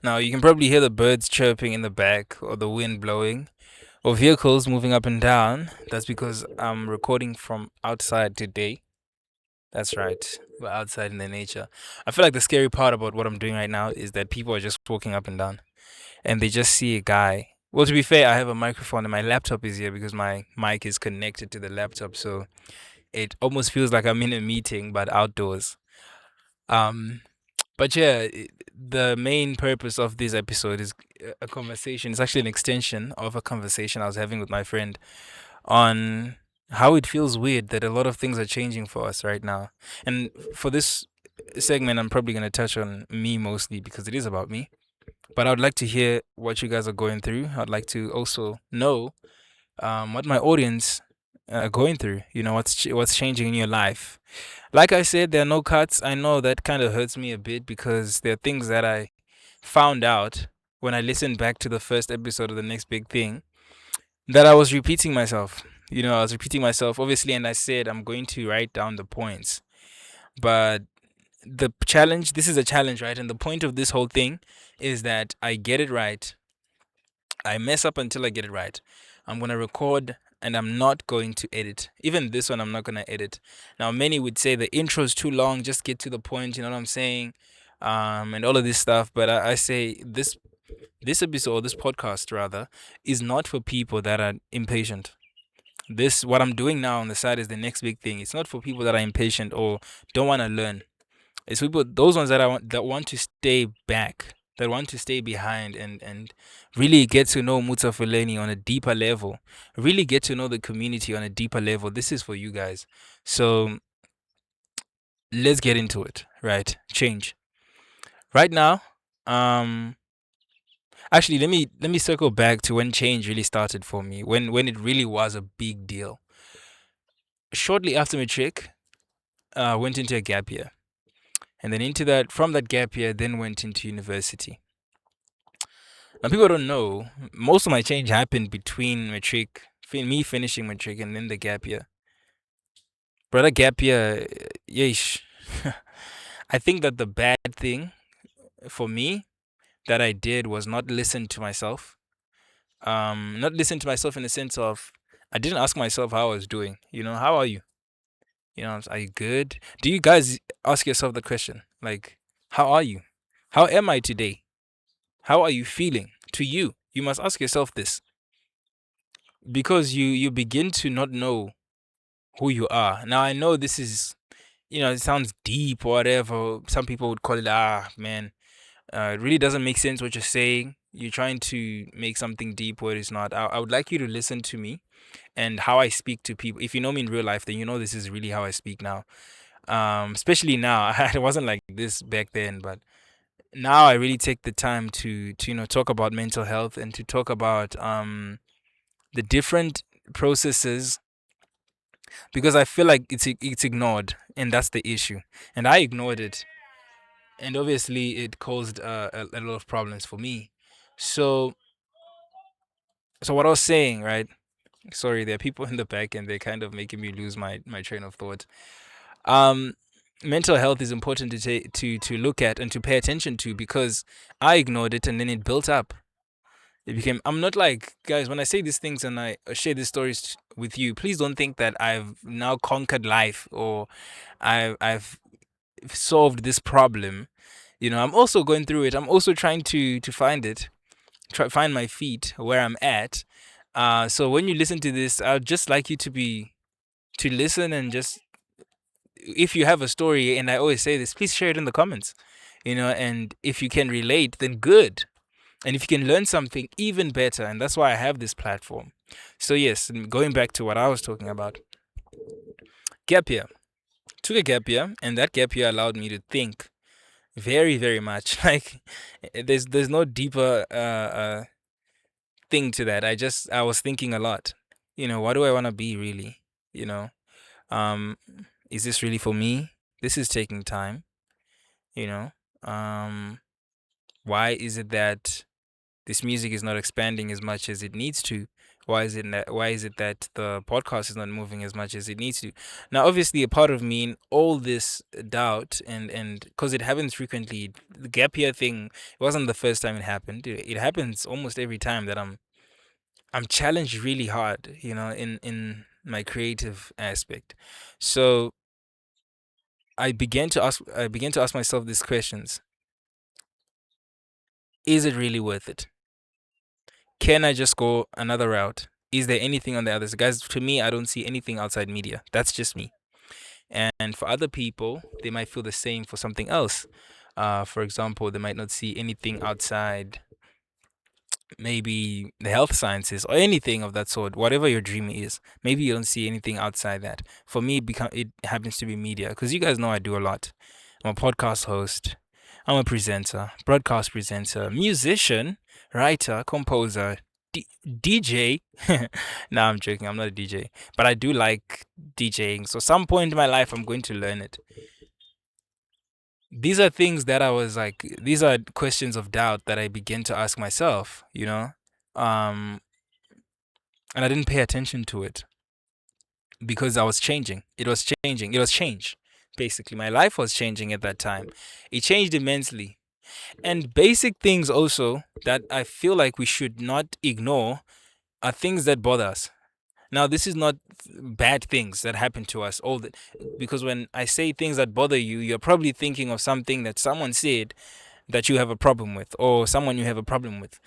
Now, you can probably hear the birds chirping in the back, or the wind blowing, or vehicles moving up and down. That's because I'm recording from outside today. That's right. We're outside in the nature. I feel like the scary part about what I'm doing right now is that people are just walking up and down and they just see a guy. Well, to be fair, I have a microphone and my laptop is here because my mic is connected to the laptop. So it almost feels like I'm in a meeting, but outdoors. Um, but yeah, the main purpose of this episode is a conversation. It's actually an extension of a conversation I was having with my friend on how it feels weird that a lot of things are changing for us right now. And for this segment, I'm probably going to touch on me mostly because it is about me. But I would like to hear what you guys are going through. I'd like to also know what my audience are going through. You know, what's changing in your life. Like I said, there are no cuts. I know that kind of hurts me a bit because there are things that I found out when I listened back to the first episode of The Next Big Thing that I was repeating myself. You know, I was repeating myself, obviously, and I said I'm going to write down the points. But the challenge, this is a challenge, right? And the point of this whole thing is that I get it right. I mess up until I get it right. I'm going to record and I'm not going to edit. Even this one, I'm not going to edit. Now, many would say the intro is too long, just get to the point, you know what I'm saying? And all of this stuff. But I say this episode, this podcast rather, is not for people that are impatient. This what I'm doing now on the side is the next big thing. It's not for people that are impatient or don't want to learn. It's people those ones that want to stay back, that want to stay behind and really get to know Mutafuleni on a deeper level. Really get to know the community on a deeper level. This is for you guys. So let's get into it. Right. Change. Right now, um actually let me circle back to when change really started for me. When it really was a big deal. Shortly after matric, went into a gap year. And then from that gap year, then went into university. Now, people don't know, most of my change happened between matric, me finishing matric, and then the gap year. Brother, gap year, yeesh. I think that the bad thing for me that I did was not listen to myself. Not listen to myself in the sense of I didn't ask myself how I was doing. You know, how are you? You know, are you good? Do you guys ask yourself the question like, how are you? How am I today? How are you feeling? To you, you must ask yourself this because you begin to not know who you are. Now I know this is, you know, it sounds deep or whatever. Some people would call it man, it really doesn't make sense what you're saying. You're trying to make something deep where it's not. I would like you to listen to me and how I speak to people. If you know me in real life, then you know this is really how I speak now. Especially now. It wasn't like this back then, but now I really take the time to talk about mental health and to talk about the different processes because I feel like it's ignored and that's the issue. And I ignored it, and obviously it caused a lot of problems for me. So what I was saying, right? Sorry, there are people in the back and they're kind of making me lose my train of thought. Um, Mental health is important to look at and to pay attention to because I ignored it and then it built up. It became. I'm not like guys when I say these things and I share these stories with you. Please don't think that I've now conquered life or I've solved this problem. You know, I'm also going through it. I'm also trying to find it, find my feet where I'm at. So when you listen to this, I'd just like you to listen and just if you have a story, and I always say this, please share it in the comments. You know, and if you can relate, then good. And if you can learn something, even better. And that's why I have this platform. So yes, going back to what I was talking about, gap year. Took a gap year, and that gap year allowed me to think very, very much. Like there's no deeper thing to that. I was thinking a lot. You know, what do I want to be really? You know, um, is this really for me? This is taking time. You know, um, why is it that this music is not expanding as much as it needs to? Why is it that the podcast is not moving as much as it needs to? Now, obviously, a part of me in all this doubt and because it happens frequently, the gap year thing, it wasn't the first time it happened. It happens almost every time that I'm challenged really hard, in my creative aspect. So I began to ask myself these questions: Is it really worth it? Can I just go another route? Is there anything on the others? Guys, to me, I don't see anything outside media. That's just me. And for other people, they might feel the same for something else. For example, they might not see anything outside maybe the health sciences or anything of that sort. Whatever your dream is, maybe you don't see anything outside that. For me, it happens to be media because you guys know I do a lot. I'm a podcast host. I'm a presenter, broadcast presenter, musician, writer, composer, DJ. No, I'm joking. I'm not a DJ, but I do like DJing. So some point in my life, I'm going to learn it. These are things that I was like. These are questions of doubt that I begin to ask myself. Um, and I didn't pay attention to it because I was changing. It was changing. It was change. Basically, my life was changing at that time. It changed immensely. And basic things also that I feel like we should not ignore are things that bother us. Now, this is not bad things that happen to us because when I say things that bother you, you're probably thinking of something that someone said that you have a problem with, or someone you have a problem with,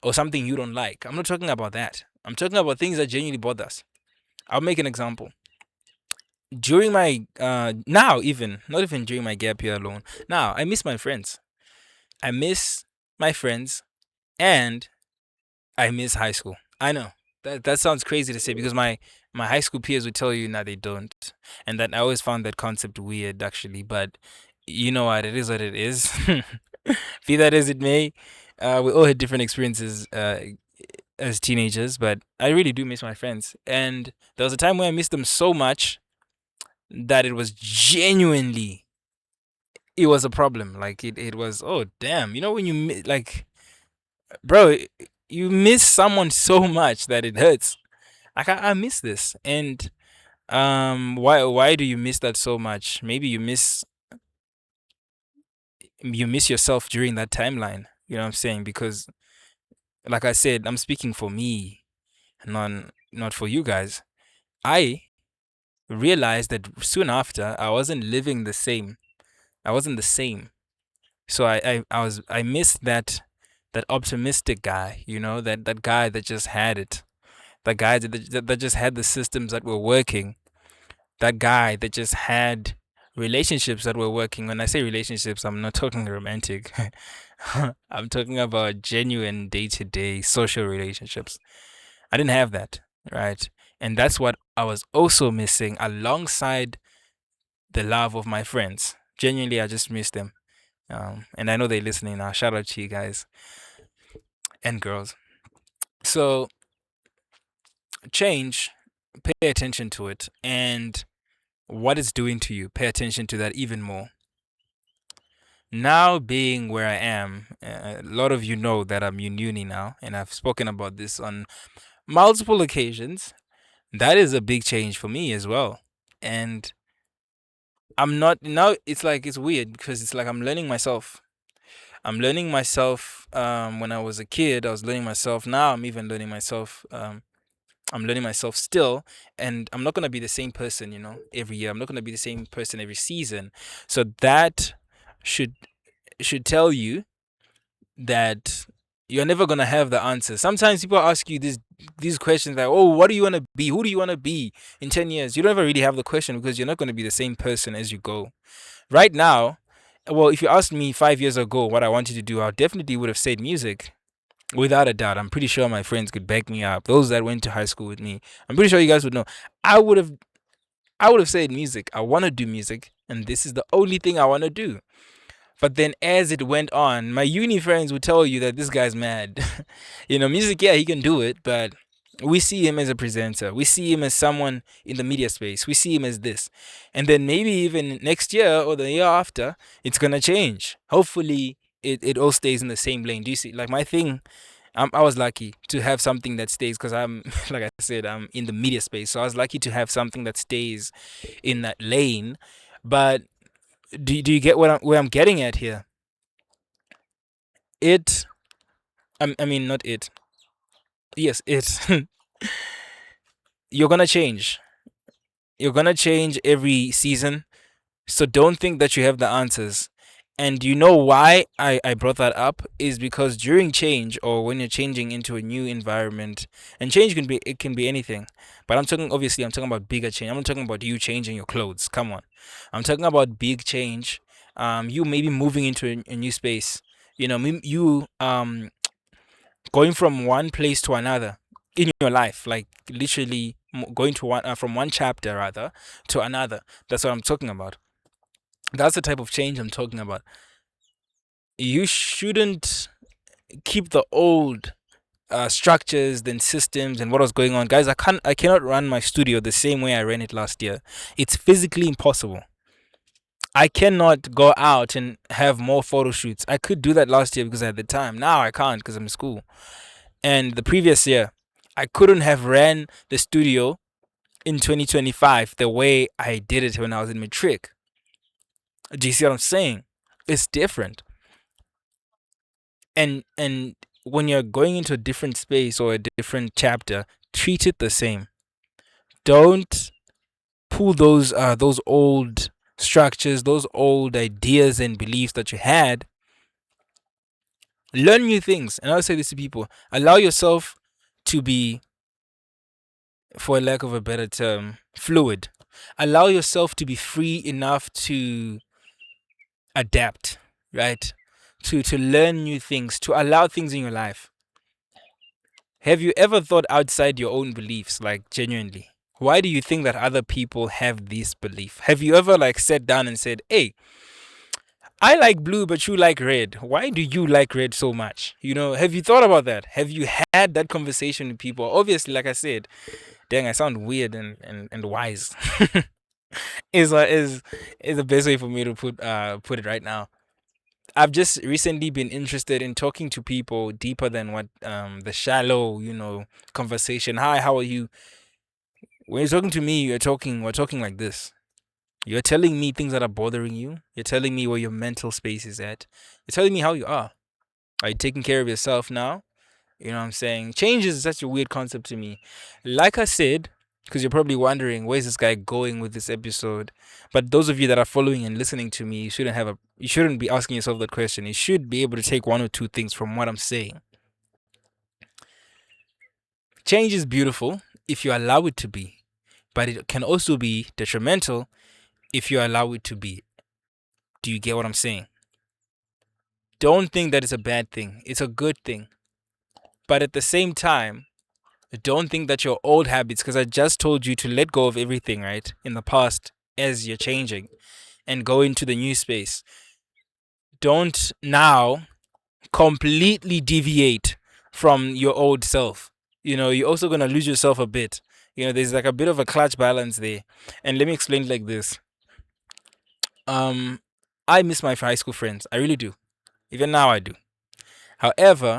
or something you don't like. I'm not talking about that. I'm talking about things that genuinely bother us. I'll make an example. During my now even not even during my gap year alone. Now I miss my friends. I miss my friends and I miss high school. I know that sounds crazy to say because my high school peers would tell you now they don't, and that I always found that concept weird actually. But you know what? It is what it is. Be that as it may, we all had different experiences as teenagers, but I really do miss my friends. And there was a time where I missed them so much that it was a problem. Like it was, oh damn, when like, bro, you miss someone so much that it hurts. Like I miss this, and why do you miss that so much? Maybe you miss yourself during that timeline. You know what I'm saying? Because like I said, I'm speaking for me, not for you guys. I realized that soon after I wasn't living the same. I wasn't the same. So I missed that optimistic guy, that guy that just had it. That guy that just had the systems that were working. That guy that just had relationships that were working. When I say relationships, I'm not talking romantic. I'm talking about genuine day-to-day social relationships. I didn't have that, right? And that's what I was also missing alongside the love of my friends. Genuinely, I just miss them. And I know they're listening now. Shout out to you guys and girls. So, change, pay attention to it, and what it's doing to you, pay attention to that even more. Now, being where I am, a lot of you know that I'm in uni now, and I've spoken about this on multiple occasions. That is a big change for me as well. And I'm not now, it's like it's weird because it's like I'm learning myself. I'm learning myself. When I was a kid, I was learning myself. Now I'm even learning myself. I'm learning myself still, and I'm not gonna be the same person, every year. I'm not gonna be the same person every season. So that should should tell you that you're never gonna have the answer. Sometimes people ask you these questions like, "Oh, what do you want to be? Who do you want to be in 10 years?" You don't ever really have the question because you're not gonna be the same person as you go. Right now, well, if you asked me 5 years ago what I wanted to do, I definitely would have said music. Without a doubt, I'm pretty sure my friends could back me up. Those that went to high school with me, I'm pretty sure you guys would know. I would have, I would have said music. I want to do music, and this is the only thing I want to do. But then, as it went on, my uni friends would tell you that this guy's mad. Music, yeah, he can do it, but we see him as a presenter. We see him as someone in the media space. We see him as this. And then maybe even next year or the year after, it's going to change. Hopefully, it all stays in the same lane. Do you see? Like my thing I was lucky to have something that stays because I'm, like I said, I'm in the media space. So I was lucky to have something that stays in that lane. But do you get where I'm getting at here? It, I mean, not it. Yes, it. You're gonna change. You're gonna change every season. So don't think that you have the answers. And you know why I brought that up is because during change or when you're changing into a new environment, and change can be, it can be anything. But I'm talking about bigger change. I'm not talking about you changing your clothes. Come on. I'm talking about big change. You maybe moving into a new space. You going from one place to another in your life, like literally going to one from one chapter rather to another. That's what I'm talking about. That's the type of change I'm talking about. You shouldn't keep the old structures and systems and what was going on, guys. I cannot run my studio the same way I ran it last year. It's physically impossible. I cannot go out and have more photo shoots. I could do that last year because I had the time. Now I can't because I'm in school. And the previous year, I couldn't have ran the studio in 2025 the way I did it when I was in matric. Do you see what I'm saying? It's different. And when you're going into a different space or a different chapter, treat it the same. Don't pull those old structures, those old ideas and beliefs that you had. Learn new things. And I'll say this to people: allow yourself to be, for lack of a better term, fluid. Allow yourself to be free enough to adapt, right? To learn new things, to allow things in your life. Have you ever thought outside your own beliefs, like genuinely? Why do you think that other people have this belief? Have you ever like sat down and said, "Hey, I like blue, but you like red. Why do you like red so much?" Have you thought about that? Have you had that conversation with people? Obviously, like I said, dang, I sound weird and wise. Is the best way for me to put it right now. I've just recently been interested in talking to people deeper than what the shallow, conversation. Hi, how are you? When you're talking to me, we're talking like this. You're telling me things that are bothering you. You're telling me where your mental space is at. You're telling me how you are. Are you taking care of yourself now? You know what I'm saying? Change is such a weird concept to me. Like I said, because you're probably wondering where's this guy going with this episode. But those of you that are following and listening to me, you shouldn't be asking yourself that question. You should be able to take one or two things from what I'm saying. Change is beautiful if you allow it to be, but it can also be detrimental if you allow it to be. Do you get what I'm saying? Don't think that it's a bad thing. It's a good thing. But at the same time, don't think that your old habits, because I just told you to let go of everything, right? In the past, as you're changing and go into the new space. Don't now completely deviate from your old self. You're also going to lose yourself a bit. There's like a bit of a clutch balance there. And let me explain it like this. I miss my high school friends. I really do. Even now I do. However,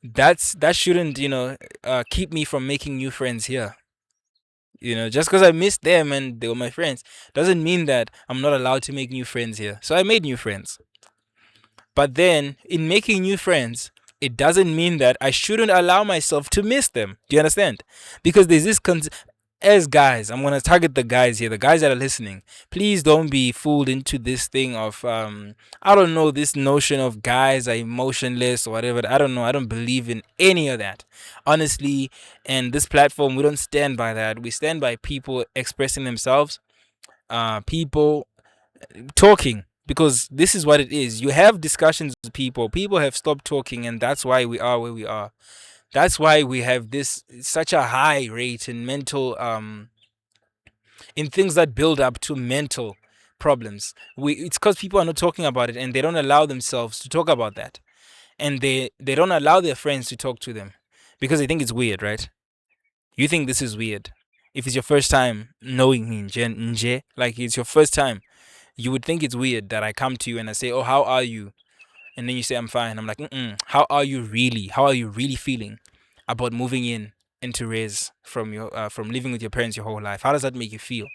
that shouldn't, keep me from making new friends here. Just because I missed them and they were my friends doesn't mean that I'm not allowed to make new friends here. So I made new friends. But then, in making new friends, it doesn't mean that I shouldn't allow myself to miss them. Do you understand? Because there's this as guys, I'm gonna target the guys here, the guys that are listening. Please don't be fooled into this thing of I don't know, this notion of guys are emotionless or whatever. I don't know. I don't believe in any of that, honestly. And this platform, we don't stand by that. We stand by people expressing themselves, people talking, because this is what it is. You have discussions with people have stopped talking, and that's why we are where we are. That's why we have this such a high rate in mental in things that build up to mental problems. It's because people are not talking about it, and they don't allow themselves to talk about that, and they don't allow their friends to talk to them because they think it's weird, right? You think this is weird. If it's your first time knowing me, like it's your first time, you would think it's weird that I come to you and I say, "Oh, how are you?" and then you say I'm fine. I'm like, how are you really? How are you really feeling about moving into res from from living with your parents your whole life? How does that make you feel?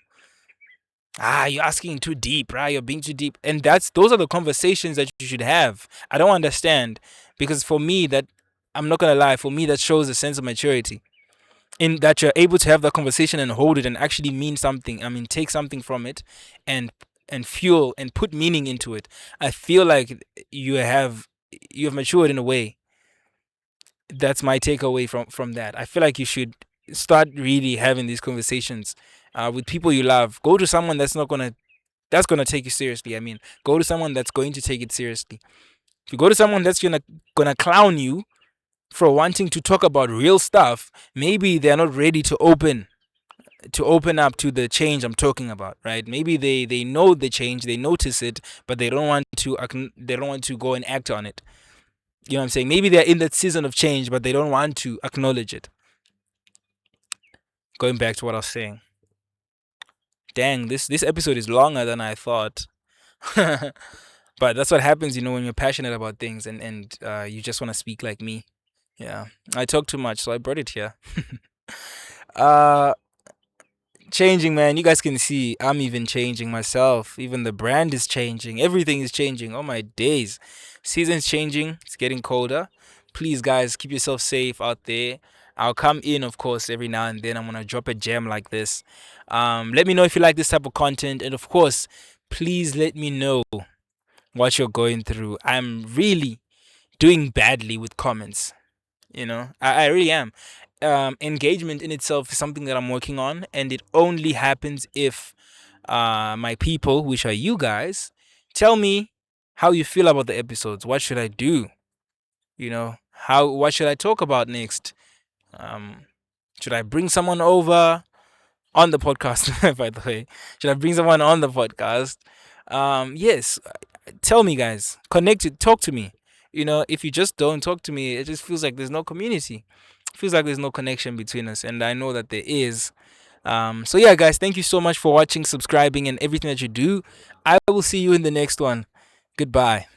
You're asking too deep, right? You're being too deep. And those are the conversations that you should have. I don't understand, because for me, that I'm not gonna lie, for me that shows a sense of maturity, in that you're able to have that conversation and hold it and actually mean something. I mean, take something from it and fuel and put meaning into it. I feel like you have matured in a way. That's my takeaway from that. I feel like you should start really having these conversations with people you love. Go to someone that's gonna take you seriously. I mean, go to someone that's going to take it seriously. If you go to someone that's gonna clown you for wanting to talk about real stuff, maybe they're not ready to open up to the change I'm talking about, right? Maybe they know the change, they notice it, but they don't want to go and act on it. You know what I'm saying? Maybe they're in that season of change, but they don't want to acknowledge it. Going back to what I was saying. Dang, this episode is longer than I thought. But that's what happens, when you're passionate about things and you just want to speak like me. Yeah, I talk too much, so I brought it here. uh, Changing, man. You guys can see I'm even changing myself. Even the brand is changing. Everything is changing. Oh my days. Season's changing. It's getting colder. Please, guys, keep yourself safe out there. I'll come in, of course, every now and then. I'm gonna drop a gem like this. Let me know if you like this type of content, and of course, please let me know what you're going through. I'm really doing badly with comments. I really am. Engagement in itself is something that I'm working on, and it only happens if my people, which are you guys, tell me how you feel about the episodes. What should I do? What should I talk about next? Um, should I bring someone over on the podcast? By the way, should I bring someone on the podcast? Yes, tell me, guys. Connect it. Talk to me. If you just don't talk to me, it just feels like there's no community. It feels like there's no connection between us, and I know that there is. So yeah, guys, thank you so much for watching, subscribing, and everything that you do. I will see you in the next one. Goodbye.